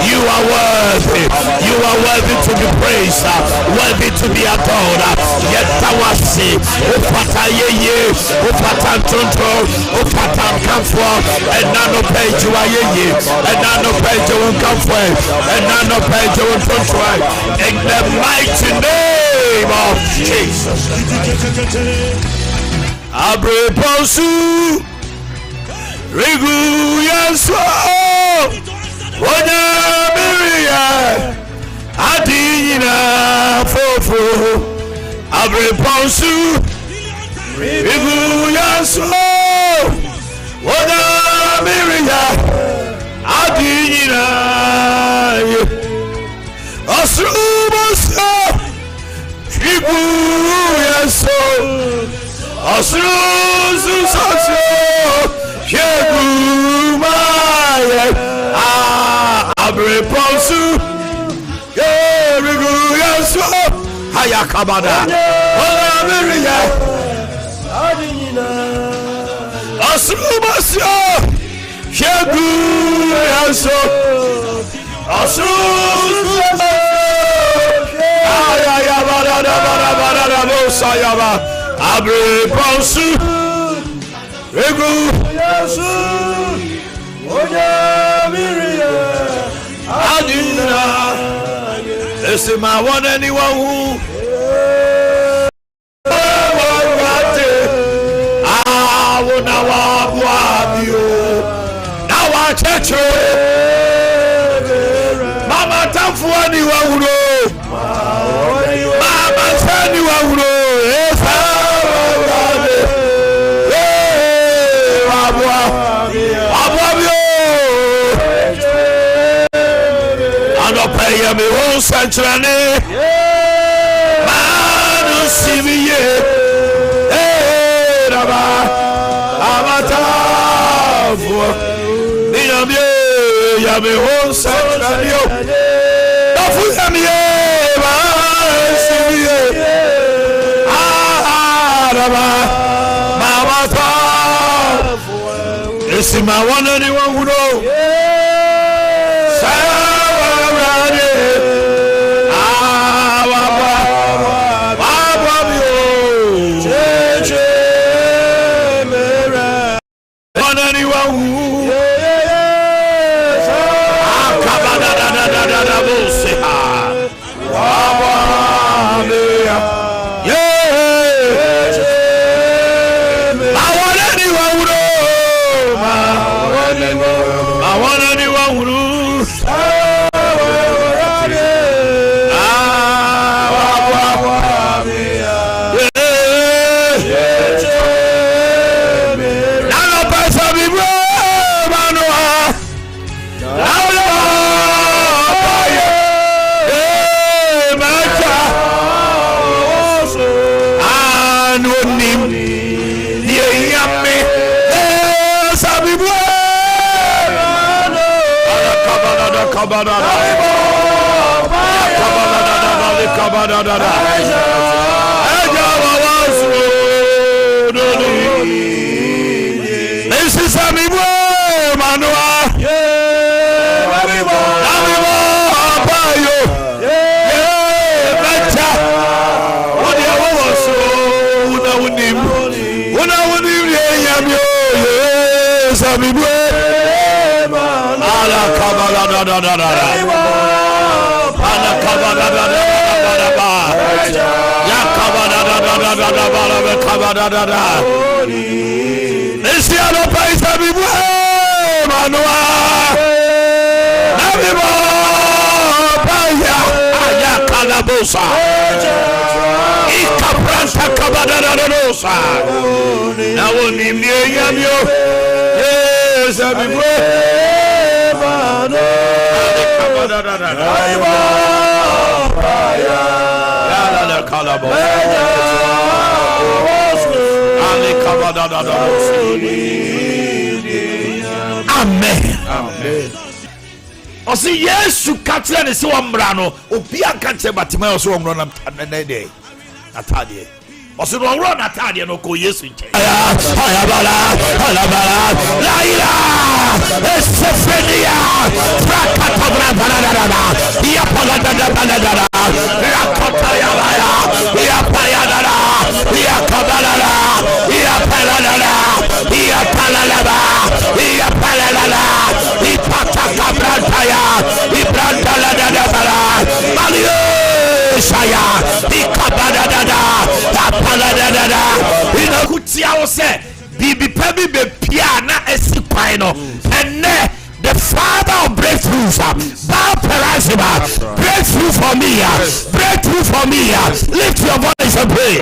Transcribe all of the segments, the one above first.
You are worthy. You are worthy to be praised, worthy to be adored. Yet Tawasi, Opata Ye, Opata Tonto, Opata Kamfo, and Nano Page you are ye, and Nano Page you will come for, and Nano Page you will Tonto. In the mighty name of Jesus. Abre Ponsu, Rigu Yaso, Oda Miria, Adina Fofo, Abre Ponsu, Rigu Yaso, Oda Miria, Adina Osruboso, Rigu Yaso. Osruzu Sasio, Shegumaya, Abre Ponsu, Rigu Yaso, Hayakabada, Ola Miria, Osrubasio, Shegu Yaso, Osruzu Sayaba. Abre Ponsu, Regu, Yasu, Oda Miria, Adina. This is my one anyone who. I will now have you. Now I touch you. Mama, time for anyone who know. Mama, tell anyone who know. Me won't sanctuary, man, see me yet. Hey, Amata, me won't sanctuary. Don't forget me, man, see me yet. Amata, this is my one anyone who knows. This is a Amen. Amen. O si Yesu katia ne se wambrano obi anka batima o so wamro na de atade o so wamro na atade no ko Yesu nche la ila esefenia prakata Mesia will say, Bibi Pebi be piana esipino, and the father of breakthroughs, breakthrough for me, breakthrough for me. Lift your voice and pray.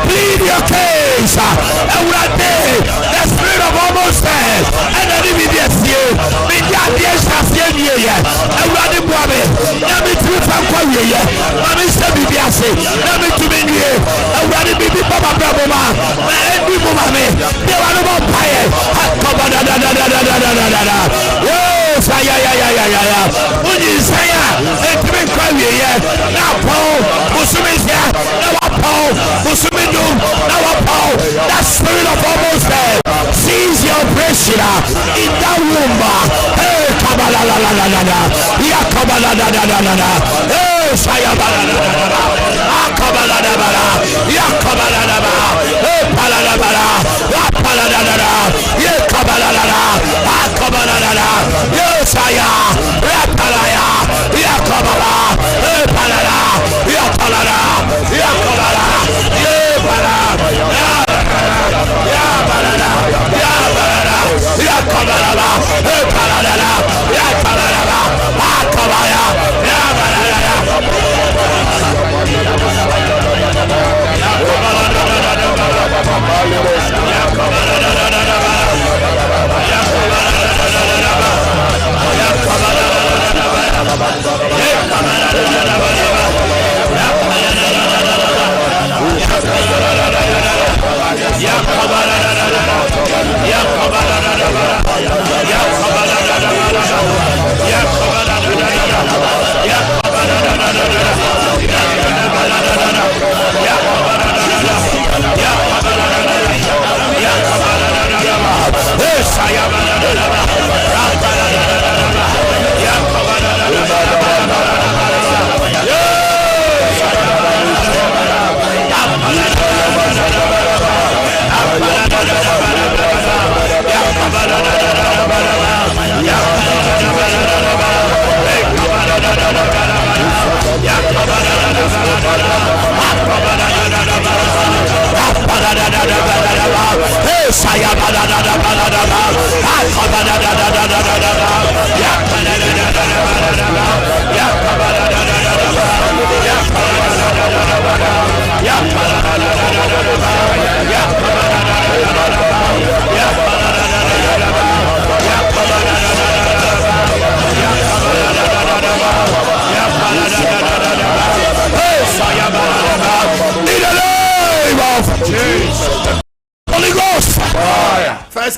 Plead your case. The spirit of almost dead, and then it be that spirit of almost dead, seize your operation in that womb. Hey, Kabbalah, ya Kabbalah, hey, Sayabala, Kabbalah, ya Kabbalah, hey, Paladabala, ya Paladabala, ya Kabbalah, Kabbalah, ya Saya, ya Palaya, ya Kabbalah, hey, Palada, ya Palada, ya Kabbalah, ya Palada, ya Palada, ya Palada, ya Kabbalah, hey, Palada, ya Palada, Kabaya, ya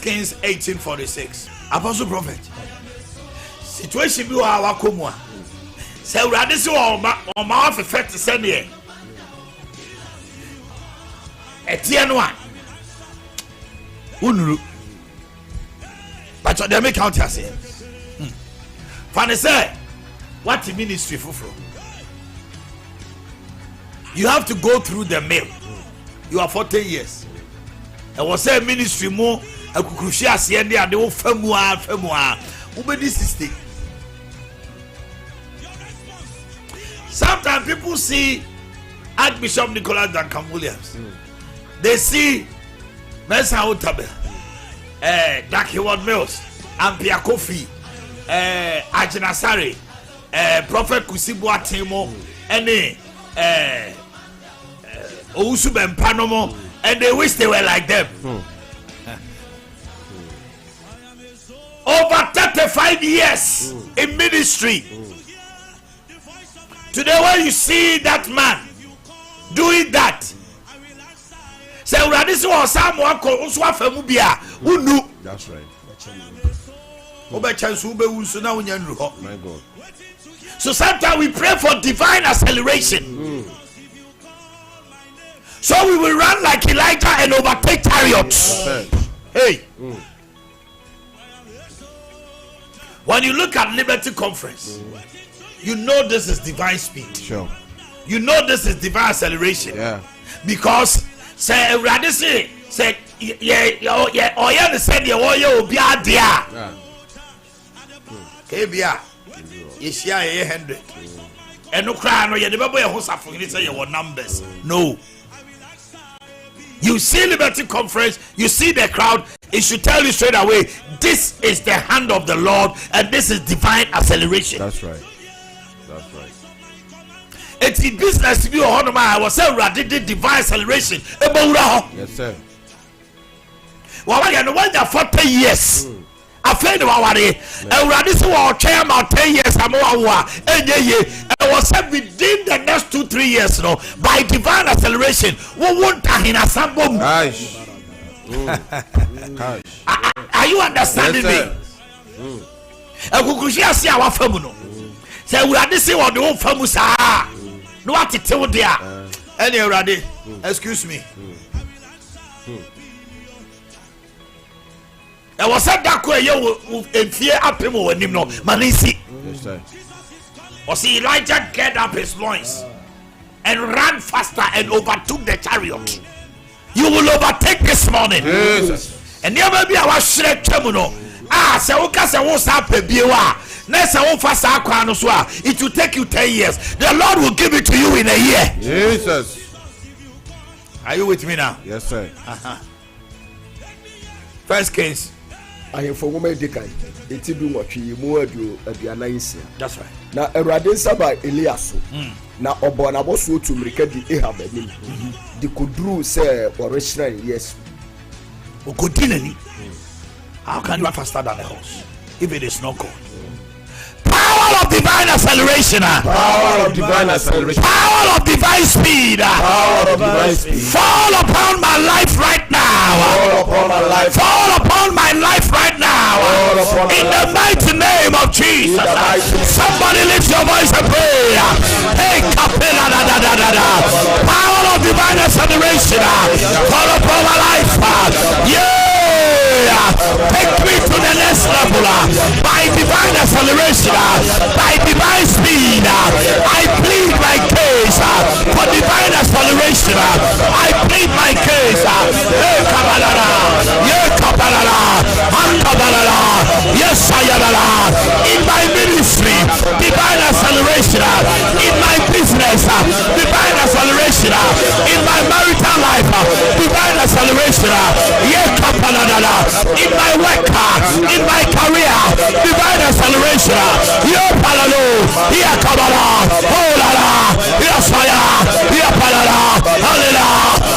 Kings 18:46. Apostle Prophet. Situation bi wa wakomwa. Say urade se o ma affect say ne. Etie no a. Unuru. But they make count here say. Fan say what ministry fufuro. You have to go through the mill. You are 40 years. I was a ministry more akukurushi ase ndi ade wo famu ubedi 60. Sometimes people see Archbishop Nicholas Duncan Williams. They see Mesa Otabe, Dark Heward Mills, Ampia Kofi, Ajinasari, Prophet Kusibu Atimo, and Ousube Panomo, and they wish they were like them. Over 35 years in ministry. Today when you see that man doing that, say Radisi or someone called Uswafamubia, who knew. That's right. My God. So sometimes we pray for divine acceleration. So we will run like Elijah and overtake chariots. Hey. When you look at Liberty Conference, you know this is divine speed. Sure. You know this is divine acceleration. Yeah. Because say Radisi said yeah, the same you be a dear. Kebia, is here 100. And no cry, no, you never boy who's suffering. Say your numbers. No. You see Liberty Conference, you see the crowd, it should tell you straight away, this is the hand of the Lord and this is divine acceleration. That's right. It's in business to be a honor. I was saying, did divine acceleration. Yes, sir. Well, I know when you're 40 years. I feel the worry. And this war came out 10 years. And I was said within the next 2-3 years, by divine acceleration, we won't in a sample. Are you understanding me? And who could see our family? Say, we are this what the old family are. No, what to tell there. Any already, excuse me. I was said that way you in fear up him when him no manisi. Or see Elijah get up his loins and ran faster and overtook the chariot. You will overtake this morning. Jesus. And there may be our shred temuno. Se uka se wo sa pebiwa. Na se wo fa sa kwa no so a it will take you 10 years. The Lord will give it to you in a year. Jesus. Are you with me now? Yes, sir. First Kings. I for woman dekan. Eti du nwotwe mu aduana yisia. That's right. Na Awurade nsaba Elias. Na obo na boso otu mrika di Ahab anim. Di kodru se orishran yes. Ogodinani. How can you be faster than a horse if it is not God? Power of divine acceleration. Power of divine acceleration. Power of divine speed. Power of divine speed. Fall upon my life right now. Fall upon my life. Fall upon my life right now. In the mighty name of Jesus. Somebody lift your voice and pray. Hey, Kapela da da da da da. Power of divine acceleration. Fall upon my life. Yeah. Take me to the next level by divine acceleration, by divine speed. I plead my case for divine acceleration. I plead my case. Hey, Kabalala, yeah, Kabalala, Kabalala, yes, Sayalala. In my ministry, divine acceleration. In my business, divine acceleration. In my marital life, divine acceleration. Yeah, Kabalala. In my work, in my career, divine acceleration. Here, Palalo, here, Kabala, oh la la, here, Saya, here, Palala, Halila,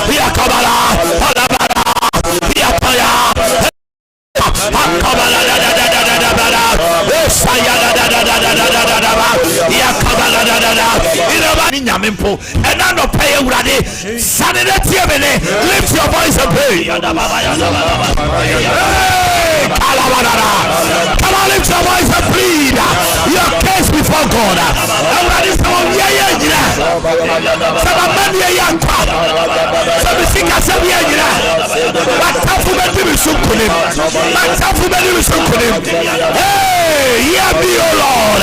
here, Kabala, Halabala, here, Paya, Kabala, da da da da da da da, Saya, da da da da da da da da, here, Kabala, da da da, Inamimpo, and I'm not paying ready. Saturday, lift your voice and pray. Come on, lift your voice and plead your case before God. Hey, hear me, O Lord.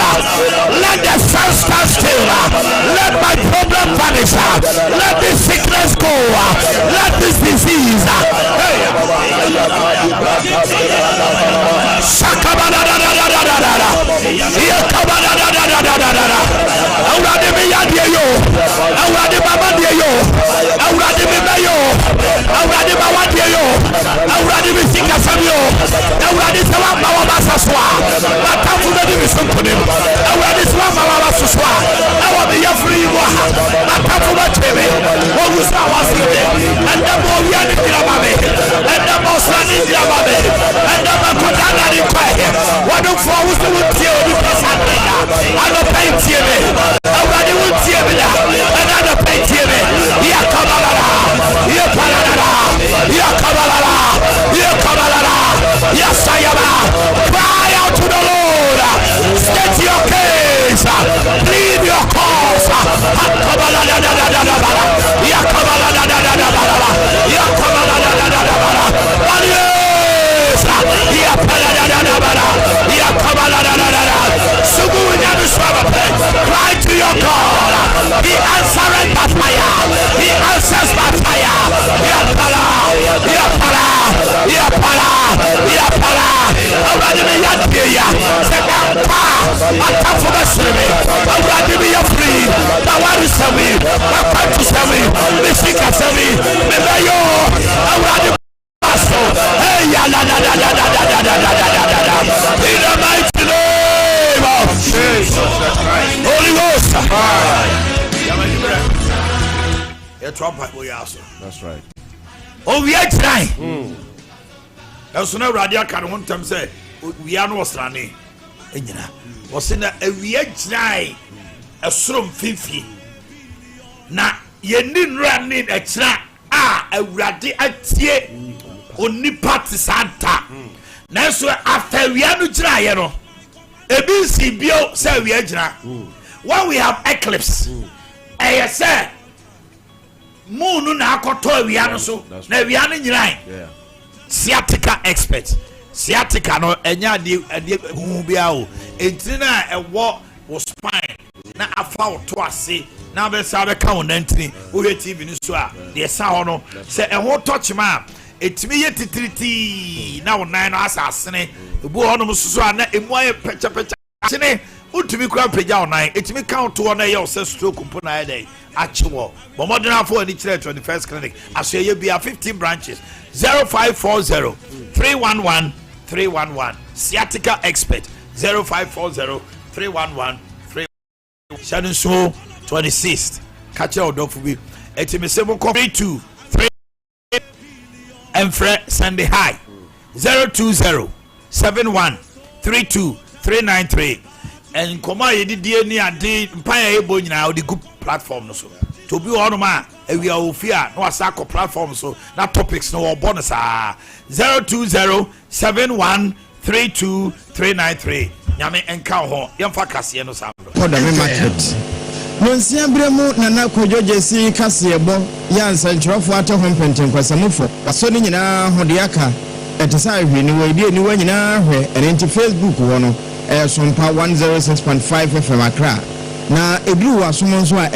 Let the sun stand still. Let my problem vanish. Let this sickness go. Let this disease. Shakabada da da da da da da da. Yakabada da da da da da da. Awurade me yadie yo. Awurade baba die yo. Awurade me ba yo. Awurade ba wadie yo. Awurade me sika sam yo. Awurade se wa ma wa basaswa. Batafu me di sunkune. Awurade se wa ma wa basaswa. Awa be ya free wa. Batafu me tebe. Wo gusa wa sinde. Enda mo wi ani dira babe. Enda mo sani dira babe. Enda ma kodana ni kwa. Wadu for wo se wo tie o di pasande ya. Ano pay tie me. Awurade wo tie me la. Enda no pay tie me. Ya kabalala. Ya palala. Ya kabalala. Ya kabalala. Ya sayaba. Cry out to the Lord. State your case. Plead your cause. Kabalala da da da da da. Ya kabalala da da da da. Ya kabalala da da da da. Ya palala da da da. Ya kabalala da da da. Sugu ina biswaba. Cry to your Ataya, Yapala, Yapala, Yapala, Yapala, Aradimia Tia, Segampa, Atafuga Semi, Aradimia free, Tawari Semi, Wakatu Semi, Mishika Semi, Mebayo, Aradimia. Hey, ya la la la la la la la la la. In the mighty name of Jesus Christ, Holy Ghost. That's right. Oh, we are trying. That's no radio can one time say we are no stranding. Was in a we are trying a strum 50. Now, you didn't run in a track. A radi atie oni party santa na so after we are no jira ye no ebi si bio say we ajira when we have eclipse say moon na akoto we are no so na we are no jira sciatica expert sciatica no enya de hu bia o entini na ewo wo spine na afa wo to ase na be sa be ka won nantini wo hwe tv ni so a de sa ho no se eho touch ma etimi ye titiriti na won nan no asasene ebu ho no so a na emu aye pecha chine utumi kura peja won nan etimi count wo na ye o se stroke mpo na ye dey achiwo bo modern afo ani chire 21st clinic aso ye bia 15 branches 0540 311 311 sciatica expert 0540 311 Shannon Show 26th. Catch out of me. Etime sebo 3 and Fred Sunday High 020 71 32 393 and koma ye di ni ade mpaya ebo nyina the good platform no so to be on ma we are ofia no asako platform so na topics no bonus 020 71 32 393 nyame enka ho yemfa kase no sam Podame market Nonsia bremu nana kojo jesi kase bo ya nsantrofo ato hompenten kwasamufo waso ni nyina hode aka etesa hwe ni we die ni we nyina hwe enti Facebook wono Sompa 106.5 FM Accra na edru waso monso a